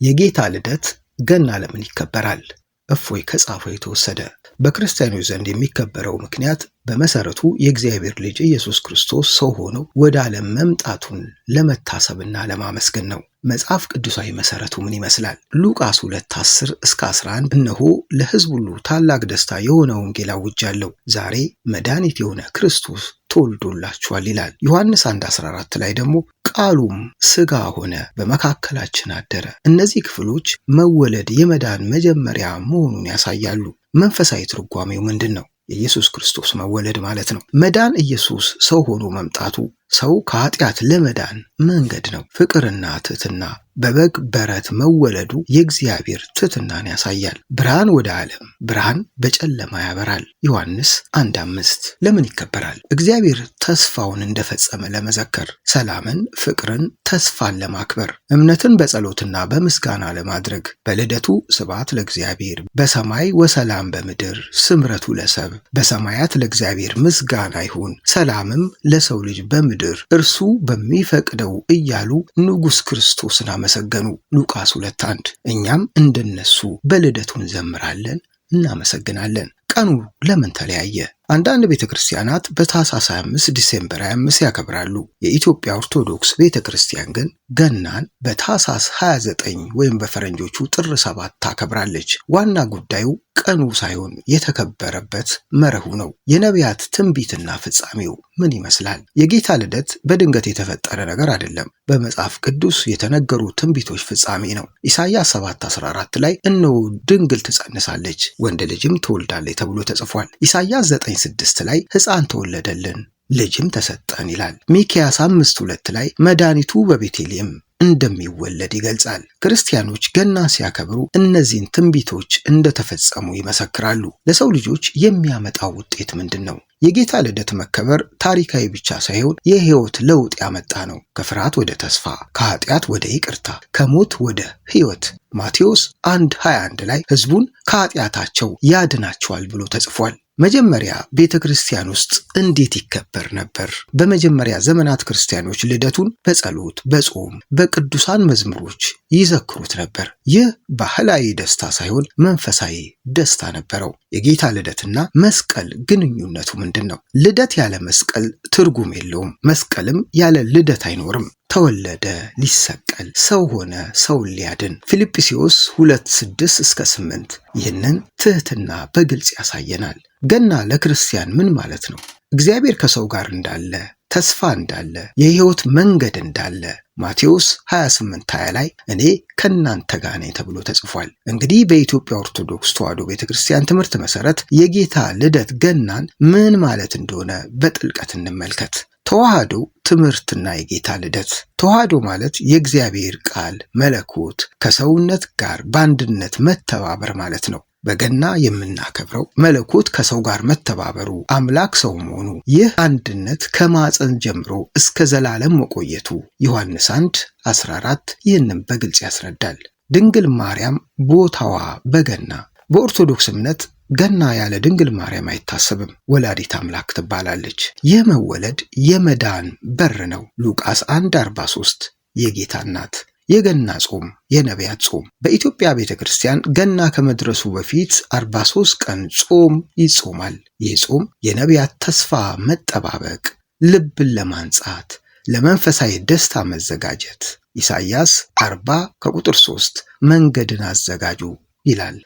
የጌታ ልደት ገና ለምን ይከበራል? እፎይ ከጻፈው የተወሰደ። በክርስቲያኖች ዘንድ የሚከበረው ምክንያት በመሰረቱ የእግዚአብሔር ልጅ ኢየሱስ ክርስቶስ ሰው ሆኖ ወደ ዓለም መምጣቱን ለመታሰብና ለማመስገን ነው። መጽሐፍ ቅዱሳዊ መሰረቱ ምን ይመስላል? ሉቃስ 2:10-11 እነሆ ለሕዝብ ሁሉ ታላቅ ደስታ የሆነ ወንጌል አውጃለሁ፣ ዛሬ መድኃኒት የሆነ ክርስቶስ ተወልዶላችኋል ይላል። ዮሐንስ 1:14 ላይ ደግሞ ቃሉም ሥጋ ሆነ በመካከላችን አደረ። እነዚህ ክፍሎች መወለድ የመዳን መጀመሪያ መሆኑን ያሳያሉ። መንፈሳዊ ትርጓሜው ምንድን ነው? የኢየሱስ ክርስቶስ መወለድ ማለት ነው። መዳን ኢየሱስ ሰው ሆኖ መምጣቱ ሰው ከኃጢአት ለመዳን መንገድ ነው። ፍቅርና ትሕትና በበግ በረት መወለዱ የእግዚአብሔር ትሕትናን ያሳያል። ብርሃን ወደ ዓለም፣ ብርሃን በጨለማ ያበራል። ዮሐንስ 1:5 ለምን ይከበራል? እግዚአብሔር ተስፋውን እንደፈጸመ ለመዘከር፣ ሰላምን፣ ፍቅርን፣ ተስፋን ለማክበር፣ እምነትን በጸሎትና በምስጋና ለማድረግ። በልደቱ ስብሐት ለእግዚአብሔር በሰማይ ወሰላም በምድር ስምረቱ ለሰብ፣ በሰማያት ለእግዚአብሔር ምስጋና ይሁን ሰላምም ለሰው ልጅ በምድር እርሱ በሚፈቅደው እያሉ ንጉሥ ክርስቶስን አመሰገኑ። ሉቃስ 2:1 እኛም እንደነሱ በልደቱ እንዘምራለን፣ እናመሰግናለን። ቀኑ ለምን ተለያየ? አንዳንድ ቤተክርስቲያናት በታኅሳስ 25 ዲሴምበር 25 ያከብራሉ። የኢትዮጵያ ኦርቶዶክስ ቤተክርስቲያን ግን ገናን በታኅሳስ 29 ወይም በፈረንጆቹ ጥር 7 ታከብራለች። ዋና ጉዳዩ ቀኑ ሳይሆን የተከበረበት መርሁ ነው። የነቢያት ትንቢትና ፍጻሜው ምን ይመስላል? የጌታ ልደት በድንገት የተፈጠረ ነገር አይደለም። በመጽሐፍ ቅዱስ የተነገሩ ትንቢቶች ፍጻሜ ነው። ኢሳይያስ 7:14 ላይ እነሆ ድንግል ትጸንሳለች፣ ወንድ ልጅም ትወልዳለች ተብሎ ተጽፏል። ኢሳይያስ 9:6 ላይ ሕፃን ተወለደልን ልጅም ተሰጠን ይላል። ሚክያስ 5:2 ላይ መድኃኒቱ በቤተልሔም እንደሚወለድ ይገልጻል። ክርስቲያኖች ገና ሲያከብሩ እነዚህን ትንቢቶች እንደተፈጸሙ ይመሰክራሉ። ለሰው ልጆች የሚያመጣው ውጤት ምንድን ነው? የጌታ ልደት መከበር ታሪካዊ ብቻ ሳይሆን የሕይወት ለውጥ ያመጣ ነው። ከፍርሃት ወደ ተስፋ፣ ከኃጢአት ወደ ይቅርታ፣ ከሞት ወደ ሕይወት። ማቴዎስ 1:21 ላይ ሕዝቡን ከኃጢአታቸው ያድናቸዋል ብሎ ተጽፏል። መጀመሪያ ቤተ ክርስቲያን ውስጥ እንዴት ይከበር ነበር? በመጀመሪያ ዘመናት ክርስቲያኖች ልደቱን በጸሎት፣ በጾም፣ በቅዱሳን መዝሙሮች ይዘክሩት ነበር። ይህ ባህላዊ ደስታ ሳይሆን መንፈሳዊ ደስታ ነበረው። የጌታ ልደትና መስቀል ግንኙነቱ ምንድን ነው? ልደት ያለ መስቀል ትርጉም የለውም። መስቀልም ያለ ልደት አይኖርም። ተወለደ ሊሰቀል፣ ሰው ሆነ ሰውን ሊያድን። ፊልጵስዩስ 2:6-8 ይህንን ትሕትና በግልጽ ያሳየናል። ገና ለክርስቲያን ምን ማለት ነው? እግዚአብሔር ከሰው ጋር እንዳለ፣ ተስፋ እንዳለ፣ የሕይወት መንገድ እንዳለ ማቴዎስ 28:20 ላይ እኔ ከእናንተ ጋር ነኝ ተብሎ ተጽፏል። እንግዲህ በኢትዮጵያ ኦርቶዶክስ ተዋሕዶ ቤተክርስቲያን ትምህርት መሰረት የጌታ ልደት ገናን ምን ማለት እንደሆነ በጥልቀት እንመልከት። ተዋሕዶ ትምህርትና የጌታ ልደት። ተዋሕዶ ማለት የእግዚአብሔር ቃል መለኮት ከሰውነት ጋር በአንድነት መተባበር ማለት ነው። በገና የምናከብረው መለኮት ከሰው ጋር መተባበሩ፣ አምላክ ሰው መሆኑ፣ ይህ አንድነት ከማፀን ጀምሮ እስከ ዘላለም መቆየቱ ዮሐንስ 1:14 ይህንን በግልጽ ያስረዳል። ድንግል ማርያም ቦታዋ በገና። በኦርቶዶክስ እምነት ገና ያለ ድንግል ማርያም አይታሰብም። ወላዲት አምላክ ትባላለች። ይህ መወለድ የመዳን በር ነው። ሉቃስ 1:43 የጌታ እናት። የገና ጾም የነቢያት ጾም። በኢትዮጵያ ቤተ ክርስቲያን ገና ከመድረሱ በፊት 43 ቀን ጾም ይጾማል። ይህ ጾም የነቢያት ተስፋ መጠባበቅ፣ ልብን ለማንጻት፣ ለመንፈሳዊ ደስታ መዘጋጀት። ኢሳይያስ 40:3 መንገድን አዘጋጁ ይላል።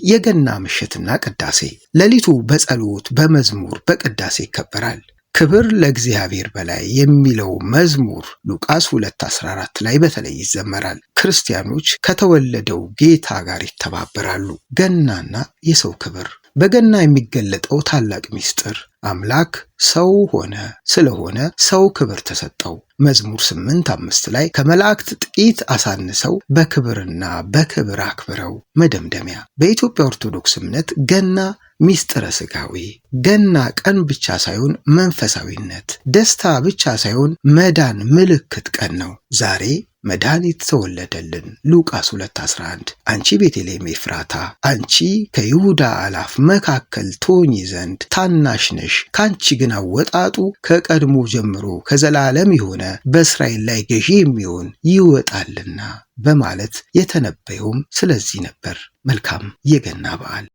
የገና ምሽትና ቅዳሴ። ሌሊቱ በጸሎት በመዝሙር በቅዳሴ ይከበራል። ክብር ለእግዚአብሔር በላይ የሚለው መዝሙር ሉቃስ 2:14 ላይ በተለይ ይዘመራል። ክርስቲያኖች ከተወለደው ጌታ ጋር ይተባበራሉ። ገናና የሰው ክብር። በገና የሚገለጠው ታላቅ ምስጢር አምላክ ሰው ሆነ፣ ስለሆነ ሰው ክብር ተሰጠው። መዝሙር 8:5 ላይ ከመላእክት ጥቂት አሳንሰው በክብርና በክብር አክብረው። መደምደሚያ። በኢትዮጵያ ኦርቶዶክስ እምነት ገና ሚስጥረ ሥጋዌ። ገና ቀን ብቻ ሳይሆን መንፈሳዊነት፣ ደስታ ብቻ ሳይሆን መዳን ምልክት ቀን ነው። ዛሬ መድኃኒት ተወለደልን። ሉቃስ 2:11 አንቺ ቤተልሔም ኤፍራታ፣ አንቺ ከይሁዳ አላፍ መካከል ትሆኚ ዘንድ ታናሽ ነሽ፣ ካንቺ ግን አወጣጡ ከቀድሞ ጀምሮ ከዘላለም የሆነ በእስራኤል ላይ ገዢ የሚሆን ይወጣልና በማለት የተነበየውም ስለዚህ ነበር። መልካም የገና በዓል